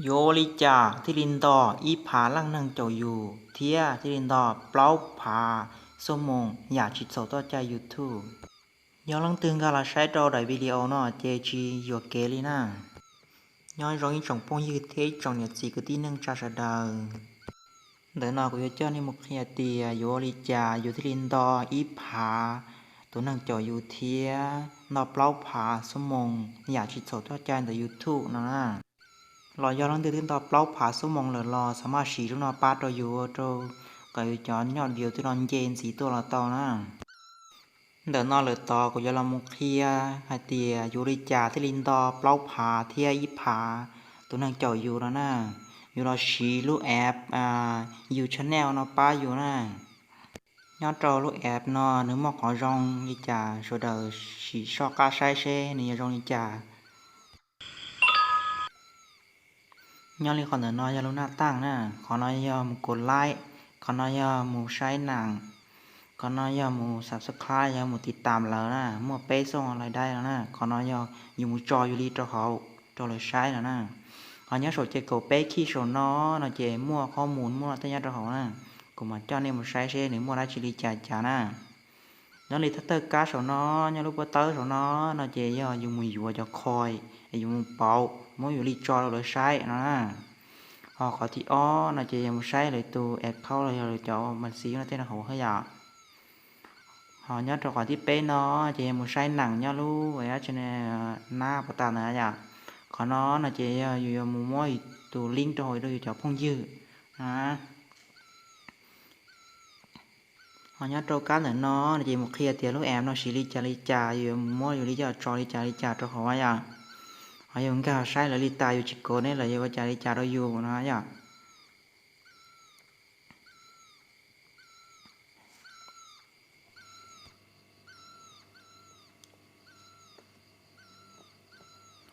โยลิจาที่ลินดออีผาลั่งนั่งเจ้าอยู่เทียที่ลินดอเปล่าผาสมงอยากชิดโซต่อใจยูทูบย้อนลังตึงกาลาใช้ดอได้วิดีโอเนาะเจจีอยู่เกลีน่าย้อนร้องอีจ่องปงยืดเทจ่องเนี่ยสีกตีนึงจ่าชะดาเดินนอกกูเจ้านี่มุขเฮียเตียโยลิจาอยู่ที่ลินดออีผาตัวนั่งเจ้าอยู่เทียนอเปล่าผาสมงอยากชิดโซต่อใจแต่ยูทูบนะรอยย้อนลังตื่นต่อเปล่าผาสมองเหลือรอสามารถสีทุกนอปาตัวอยู่ตัวก็อยู่จอนยอดเดียวที่นอนเย็นสีตัวเราต่อนะเดินนอเหลือต่อก็ยอมมุขเทียไอเตียยูริจาที่ลินดอเปล่าผาเทียยิผาตัวนั่งเจ้าอยู่แล้วนะอยู่รอสีลูกแอบอยู่ชาแนลนอป้าอยู่นะยอดจอลูกแอบนอเนื้อหมอกหอรองยิจ่าโซเดอสีชอกาใช้เช่นี่รองยิจ่าย้อนรีคอนเดอร์น้อยยาลุหน้าตั้งนะขอน้อยยอมกดไลค์ขอน้อยยอมหมูใช้หนังขอน้อยยอมหมูซับสไครต์ยอมหมูติดตามแล้วนะมั่วเป๊ะส่งอะไรได้แล้วนะขอน้อยยอมอยู่หมูจออยู่รีตัวเขาตัวเลยใช้แล้วนะขอเนี้ยโฉดเจโกเป๊ะขี้โฉดน้อนะเจมั่วข้อมูลมั่วตั้งยัดตัวเขานะกูมาเจ้าเนี่ยหมูใช้เช่หรือมั่วได้ชิลิจ่าจ่านะย้อนรีทัตเตอร์การ์โฉดน้อยาลูกเตอร์โฉดน้อนะเจยออยู่หมูอยู่จะคอยอยู่หมูเป่ามั่วอยู่รีจอเราเลยใช้นะhọ có thì ó là chỉ một saiเลยตัวแอดเข้าเลยจะมันซีnó tên là hậu hơi à họ nhớ cho khỏiที่เป๊ะเนาะchỉ một sai nặng nhá lu vậy á cho nên na của ta nữa nhá còn nó là chỉอยู่một môiตัวลิงก์rồi đôi cho phong dư à họ nhớ cho cá nữa nó là chỉ một khi tiền lúc em nó xử lý trảอยู่môiอยู่lý cho cho lý trả cho họ vậy họ dùng cái sai là lý tàiอยู่chỉ cố nên làอยู่trả lý trả đôiอยู่nó nhá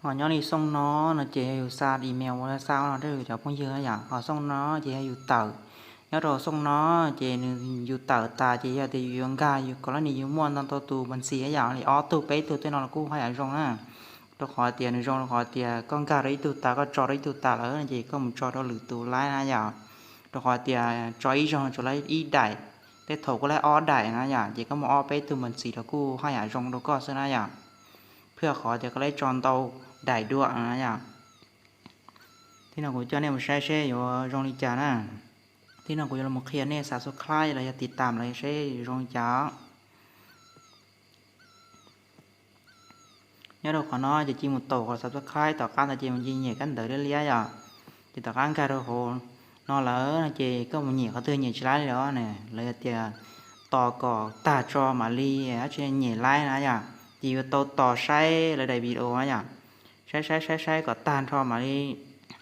họ nhớ đi xong nó là chỉ hiểu xa email là sao nó được cho phong dư vậy họ xong nó chỉ hiểu tờ nhớ rồi xong nó chỉ hiểu tờ ta chỉ hiểu thì hiểu ga hiểu có là nhiều món tao tu mình xí vậy thì ó tu bé tu tên nó là cú hay ở trong á tôi hỏi tiền trong hỏi tiền con gà đấy tu ta có cho đấy tu ta là gì có một cho đó lử tu lái na giờ tôi hỏi tiền cho ý trong cho lấy ý đại thế thầu có lấy ó đại na giờ chỉ có một ó bé tu mình xí là cú hay ở trong đó có sao na giờ เพื่อขอจะก็เลยจอนเตาได้ด้วยนะอย่างที่น้องกูจะเนี่ยมันใช้อยู่โรงลิจานะที่น้องกูจะลงมาเคลียร์เนี่ยสาสุคลายเราจะติดตามอะไรใช้โรงลิจาเนี่ยเราขอน้อยจะจีมุตโตขอสาสุคลายต่อการจะจีมันยิงเหยียกันเดือดเลี้ยอย่างจะต่อการการเราโหนอเหลือนะจีก็มันเหยียเขาเตือนเหยียดไล่แล้วเนี่ยเลยจะต่อก่อตาจอมาลีอ่ะเช่นเหยียดไล่นะอย่างจีว่าต่อใช้เลยได้วิดีโอนะอย่างใช้ก็ตานทอมาลี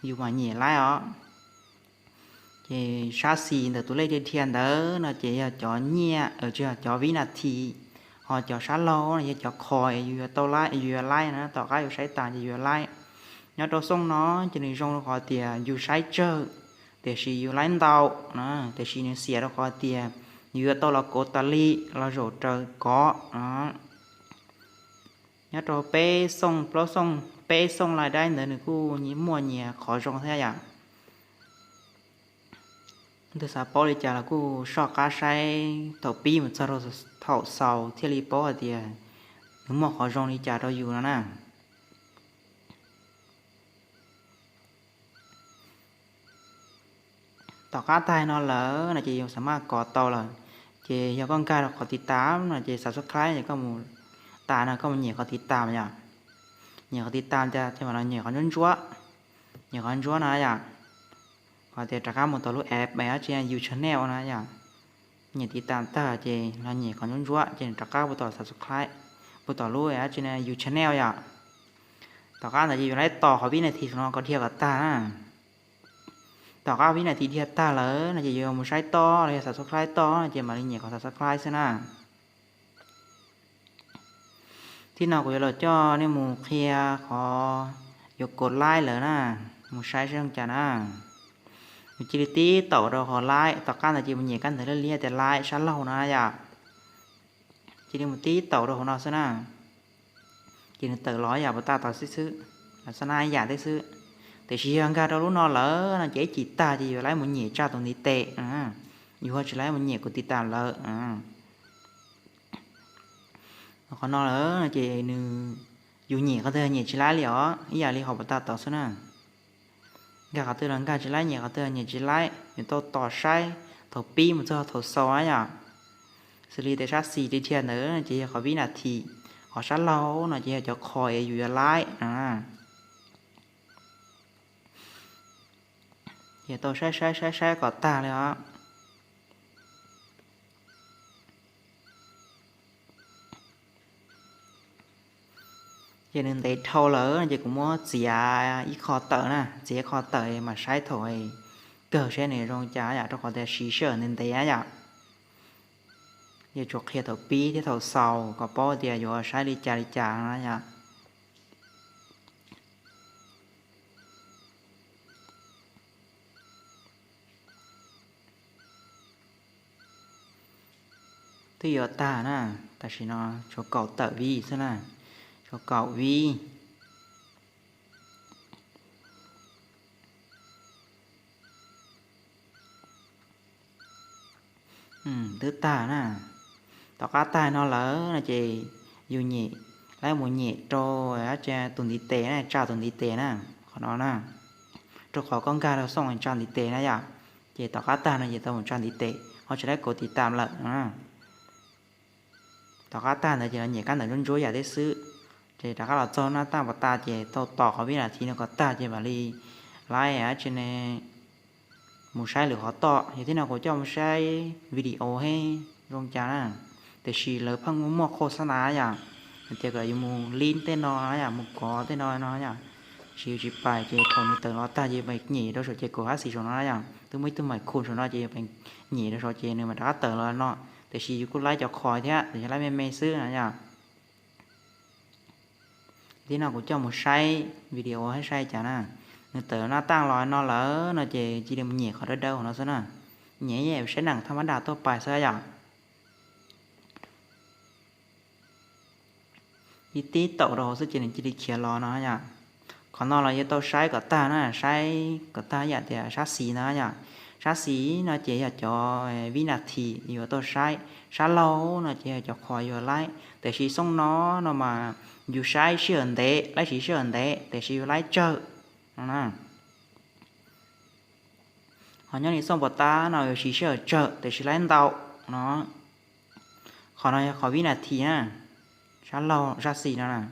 อยู่มาเหยียดไล่อ๋อจีชาซีแต่ตัวเลขเทียนเด้อนะจีจอเหยียดจอวินาทีhọ cho sát lâu này cho khỏiอยู่tàu láiอยู่ไล่นะต่อก็อยู่ใช้ตาอยู่ไล่nhớ đồ xong nó cho nên trong họ tiềnอยู่ใช้เจอแต่ชีอยู่ไล่เตานะแต่ชีเนี่ยเสียแล้วเขาtiềnอยู่tàu là cố tali là rổ trời có đó nhớ đồ pê xong pro xong pê xong lại đây nữa cô nhí mùa nhẹ khó trong thế à từ sáng bỏ đi chả là cô sọ cá say thầu pi một sao thầu sầu thiết lý bỏ thì nếu mà khó trong đi chả đâuอยู่nữa nèต่อการตายนอนเหรอนะจีสามารถก่อโตเลยจียาก้องการขอติดตามนะจีสับสไครต์ก็มูตานะก็มันเหนียวขอติดตามอย่างเหนียวขอติดตามจะที่ว่าเราเหนียวขอจุ้นจั่วเหนียวขอจุ้นจั่วนะอย่างขอเดี๋ยวจะข้ามหมดตัวลูกแอปไปจียูชแนลนะอย่างเหนียวติดตามตาจีเราเหนียวขอจุ้นจั่วจีจะข้ามหมดตัวสับสไครต์หมดตัวลูกแอปจียูชแนลอย่างต่อการแต่จีอยู่ไรต่อขอวินาทีของเราก็เทียบกับตาต่อก็วินาทีเทียบตาเลยนะจะโยมใช้ต่อเลยสับสไครต์ต่อจะมาเรียนของสับสไครต์ซะนะที่นอกกูจะเราจ่อเนี่ยมูเคลียขอยกกดไลค์เลยนะมูใช้เรื่องจานะมูจิลิตี้ต่อเราขอไลค์ต่อการแต่จีมันเหยียดกันแต่เรียแต่ไลค์ชั้นเรานะอย่าจิลิมูตี้ต่อเราของเราซะนะจิลิเตอร์ร้อยอย่าไปตาต่อซื้อลักษณะอย่าได้ซื้อ แต่ชีhàng ca đâu lúc nó lỡ là chế chỉ ta thì lấy một nhẹ cha tụng đi tệ dù họ chỉ lấy một nhẹ của tì ta lỡ còn nó lỡ là chế nữ dù nhẹ có thể nhẹ chỉ lấy liỏ ý là li học ta tỏ số nè gà có thể là gà chỉ lấy nhẹ có thể nhẹ chỉ lấy những tôi tỏ sai thầu pi một giờ thầu sáu ấy à xử lý để sát xì đi theo nữa chỉ có biết là thì họ sát lâu nó chỉ cho khỏi dù lại giờ tôi sai có taเลยอ่ะgiờ nên để thâu lỡ giờ cũng muốn xỉa ít khó tở nè xỉa khó tở mà sai thôi cờ xe này rong trả ya cho có thể xí sợ nên thế ya giờ chuột kia thầu pi thế thầu sau có bao giờ giờ sai đi trả nó ya thì giờ ta nè ta chỉ nó cho cậu tở vi thế nè cho cậu vi thứ ta nè tao cá tai nó lỡ là chị dù nhị lấy một nhị rồi á cha tuần đi tè này trao tuần đi tè nè còn nó nè cho khỏi con gà đâu xong rồi trao đi tè nè dạ chị tao cá tai nó chị tao một trao đi tè họ chỉ lấy cổ thì tạm lận tao cá tai nó chỉ là nhị cá này luôn rối dạ đấy xứ chị tao cá là cho nó ta và ta chị tao tỏ họ biết là thì nó có ta chị và đi lái á trên này một sai lửa họ tỏ như thế nào có cho một sai video hay rong chả nèแต่ชีเลยพังมั่วโฆษณาอย่างเจอกับยูมูลิ้นเต้นน้อยอย่างมุกกอเต้นน้อยอย่างชีจิไปเจอคนเติร์ล้อตาเจไปหนีเราเจอกับฮัสซี่ชนน้อยอย่างตัวไม่ตัวใหม่คุณชนน้อยเจไปหนีเราเจเนี่ยมันรักเติร์ล้อเนาะแต่ชีกูไล่จะคอยเท่าแต่จะไล่ไม่ซื้อนะอย่างที่nào cũng cho một sai video hay sai chả nè nó ติร์nó tăng lòi nó lỡ nóเจchỉ đem nhẹ khỏi đâu nó sao nè nhẹ nhẹ sẽ nặngธรรมดาตัวไปซะอย่างอีตีโตเราซึ่งจะเป็นจิตเขียรอนะเนี่ยขอนอนเราจะต้องใช้กับตานะใช้กับตาอย่างเดียวใช้สีนะเนี่ยใช้สีนะเจี๋ยจะวินาทีอยู่ต้องใช้lâuนะเจี๋ยจะคอยอยู่ไล่แต่สีส่งnó màอยู่ใช้เชื่อเดะไล่สีเชื่อเดะแต่สีไล่เจอนะhọ nhớ đi xong bờ ta nàoสีเชื่อเจอแต่สีไล่เดาเนาะขอหน่อยขอวินาทีนะช้าเราช้าสีนั่นน่ะ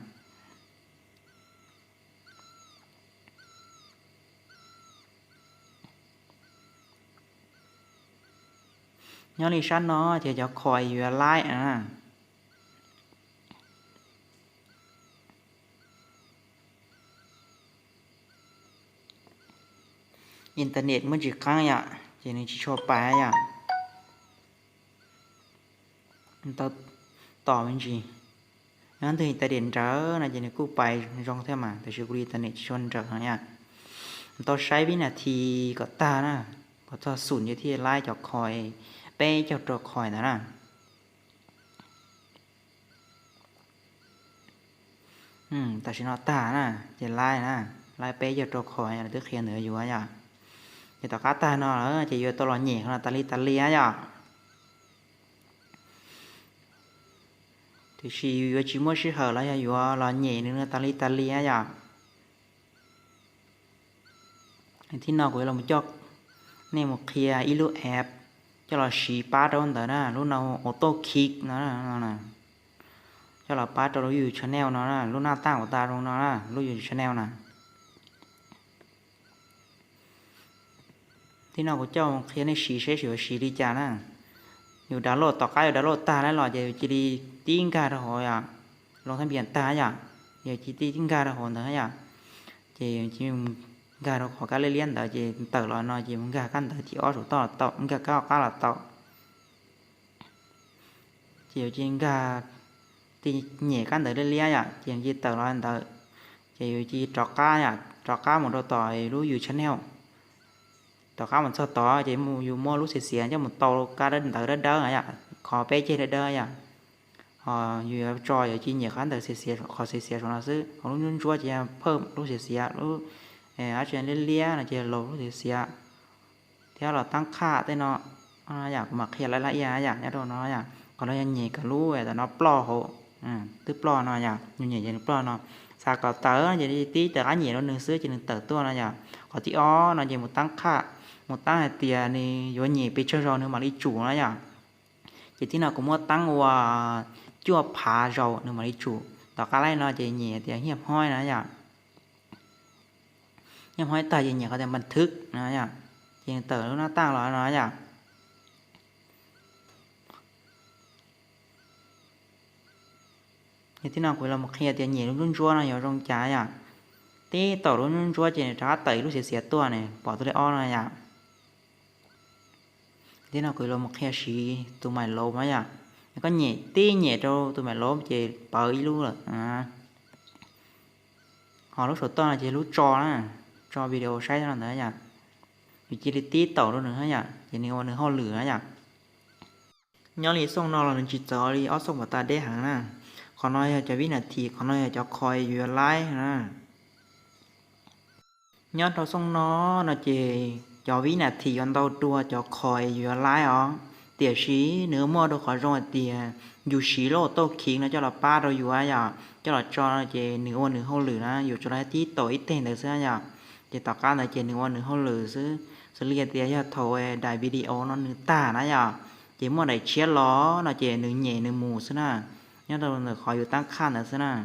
ย้อนอีชั้นเนาะจะคอยอยู่ไล่อินเทอร์เน็ตมันจะค้างอ่ะจะนี่จะชอบไปอ่ะมันต่อมันจีงั้นthì ta điện trở là chỉ là cú bay trong thế mà tại sự đi ta này chọn trở nha tôiใช้วินาทีก็ตานะก็จะสูญอยู่ที่ไล่จอกคอยเป้จอกจอกคอยนะแต่ฉันเอาตานะจะไล่นะไล่เป้จอกจอกคอยอะไรตัวเขียนเหนืออยู่อ่ะจะต่อการตาเนาะจะอยู่ตัวหล่อเหนียขนาดตาลีอ่ะthì chỉ chỉ mua chỉ hở làอยู่là nhẹ nữa ta li á dạที่nào cũng là một chok này một kia ilu app cho là xì pa đâu đó nè lúc nào auto kick nó nè cho là pa cho nóอยู่ channel nó nè lúc nào tăng của ta luôn nó nè lúcอยู่ channel nèที่nào cũng cho một kia này xì sẽ sửa xì đi chả nèอยู่ดาวน์โหลดต่อการอยู่ดาวน์โหลดตาแล้วหรอจะดีติ้งการหอยลองทำเปลี่ยนตาอย่างอย่าจีติ้งการหอยเนอะอย่างจีการเราขอการเลี้ยนแต่จีเติร์เราหน่อยจีมันการกันแต่จีอ้อสุดต่อมันการก้าวก้าวละต่อจีการตีเหนี่ยกันแต่เลี้ยอย่างจีเติร์เราแต่จีจอกก้าอย่างจอกก้าหมดเราต่อรู้อยู่ชั้นแนวต่อข้าวมันสดต่อจะมูอยู่มั่วรู้เสียจะมันโตการเดินแต่เดินอะไรอ่ะขอเป๊ะเจเดินอ่ะอยู่จอยอยู่จีนอย่างนั้นแต่เสียขอเสียของเราซื้อของรุ่นชัวจะเพิ่มรู้เสียรู้ chuyện liên lia là chuyện lỗ thì xía theo là tăng khả thế nóอยากmặc hiện lạiอยากnhớ đâu nóอยากcòn nó nhẹ cả lúแต่nó plo hộ tức plo nóอยากnhẹ nhẹ plo nó sao có tớ vậy đi tí tớ nhẹ nó nương sữa chỉ nương tớ tua nóอยากcó tí ó nó chỉ một tăng khả một tăng là tiền này vô nhẹ bị chơi rồi nữa mà đi chủ nóอยากchỉ tí nào cũng mua tăng và chua phá rồi nữa mà đi chủ tớ cái này nó chỉ nhẹ tiền hiệp hoi nóอยากhiệp hoi tài gì nhẹ có thểบันทึกnóอยากchỉ tớ nó tăng rồi nóอยากnhư thế nào cũng là một khi tiền nhẹ luôn chua này ở trong trái à tí tàu luôn chua chỉ trả tẩy lúc xé tua này bỏ tôi để on này à thế nào cũng là một khi xí tụi mày lố mấy à có nhẹ tí nhẹ đâu tụi mày lố chỉ bơi luôn rồi họ lúc số to là chỉ lúc cho video sai cho nó nữa nhỉ vì chỉ đi tí tàu đâu nữa nhỉ chỉ nếu nữa họ lửa nhỉ nhớ lý xong nó là chỉ cho đi ở xong vào ta để hàng nè còn nói cho viết là thì còn nói cho coi vừa lái nè nhớ đó xong nó chỉ cho viết là thì con tàu tua cho coi vừa lái ó tiền xí nếu mua được khỏi rồi tiền dù xí lô tô khiến nó cho là ba rồi vừa à cho là cho chỉ nửa nửa hô lửa nè dù cho là tí tối tên được sao nhỉ chỉ tao cá là chỉ nửa nửa hô lửa chứ liền tiền cho thôi đại video nó nửa tả nè nhỉ chỉ mua đại chia ló nó chỉ nửa nhẹ nửa mù xí nè nhớ đâu nửa khỏi tăng khăn nữa xí nè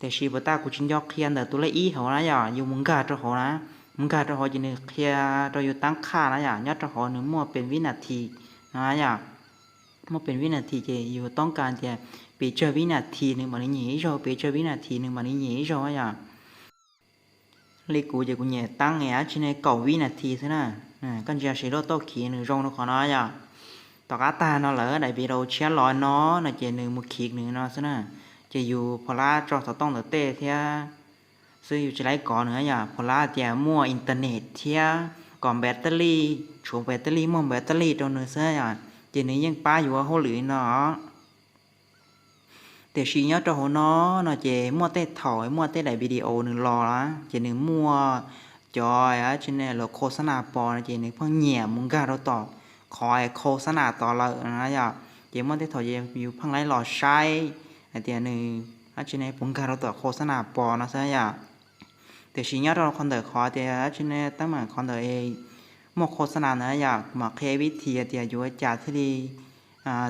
แต่ชีบตากูชินยอกเคียนแต่ตัวละอีเขานะอย่าอยู่มึงกาจะหอนะมึงกาจะหอจะนึกเคียเราอยู่ตั้งค่านะอย่ายอดจะหอหนึ่งมั่วเป็นวินาทีนะอย่ามั่วเป็นวินาทีจะอยู่ต้องการจะไปเจอวินาทีหนึ่งมันหนีโชว์ไปเจอวินาทีหนึ่งมันหนีโชว์อย่าลีกูจะกูเนี่ยตั้งไงชินเก่าวินาทีซะนะกันจะสีโลโต้ขีหนึ่งรองnóขอนะอย่าต่อการตาnó lỡ đại vì đâu chia lói nó là chỉหนึ่งmộtขีดหนึ่งnóซะนะจะอยู่พอลาจอต้องเตเต้เทียซื้ออยู่จะไล่ก่อนเนื้ออย่าพอลาเตียมั่วอินเทอร์เน็ตเทียก่อนแบตเตอรี่ช่วงแบตเตอรี่มั่วแบตเตอรี่ตรงเนื้อเสื้ออย่าจะนี้ยังป้าอยู่ว่าเขาหรือเนาะแต่ชีnhớ cho nó chỉ mua tê thỏi mua tê đại videoหนึ่งรอละchỉหนึ่งมั่วจอยอ่ะchỉเนี่ยเราโฆษณาปอchỉหนึ่งเพิ่งแหย่มึงกาเราต่อคอยโฆษณาต่อเลยนะอย่าchỉ mua tê thỏiอยู่เพิ่งไล่หล่อใช้tiền này trên này cũng cả đó khô sa nạp bò nó sao vậy thì chỉ nhớ rồi con đời khó thì trên nàyตั้งmà con đời một khô sa nạp nữa vậy mà khi biết thìอยู่จ่าที่ดี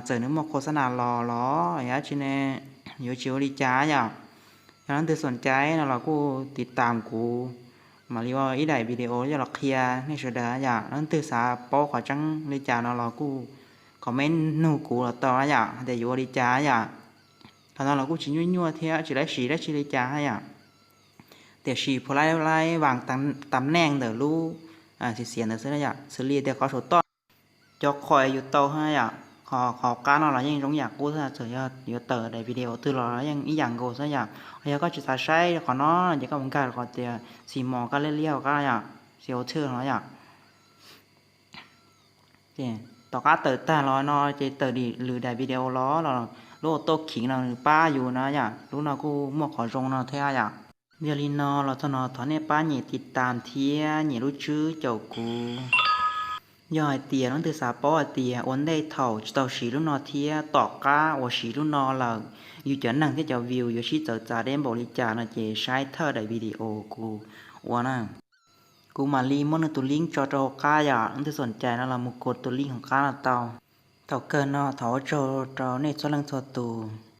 เจอเนื้อmột khô sa nạpล้ออย่างtrên nàyอยู่ชิวดีจ้าอย่างนั้นถือสนใจเราก็ติดตามกูมาเรียกว่าอีได้วิดีโอจะเราเคลียร์ในสุดาอย่างนั้นถือสาโป้ขอจังดีจ้าเรากูคอมเมนต์หนูกูเราต่ออย่างแต่อยู่ดีจ้าอย่างthằng nào là cũng chỉ nhua theo chỉ lấy trà hay à để chỉ phô lai vàng tắm neng để lu thì xiên để sẽ là xử lý để có số to cho khỏiอยู่tàu hay à khó cá nó là những giống dạng cũ ra sử dụng tờ để video từ đó những ý dạng gỗ sẽ dạng bây có chỉ xài sai còn nó chỉ có một cái còn tiền xì mò cái liêu cái à siêu thương nó à thì tao cá tờ ta nó chỉ tờ đi lừa đại video nó là lúc tôi khiến là baอยู่นะอย่าlúc nào cũng mua khỏi rong nó theoอย่าเดี๋ยวนี้เราตอนนั้นตอนนี้ป้าหนีติดตามเที่ยหนีรู้ชื่อเจ้ากูย่อยเตี๋ยน้องตือสาป้อเตี๋ยอ้วนได้เท่าเต่าสีลูกนอเที่ยตอกก้าว่าสีลูกนอเราอยู่จนนั่งที่เจ้าวิวอยู่ที่เจ้าจ่าเด่นบริจาคนะเจใช้เธอได้วิดีโอกูว่านะกูมาลีมอนตัวลิงก์จอก้าอย่าน้องตือสนใจนะเรามุกดตัวลิงก์ของก้าเต่าเกินเนาะเท่าโจในส่วนลังตัวตู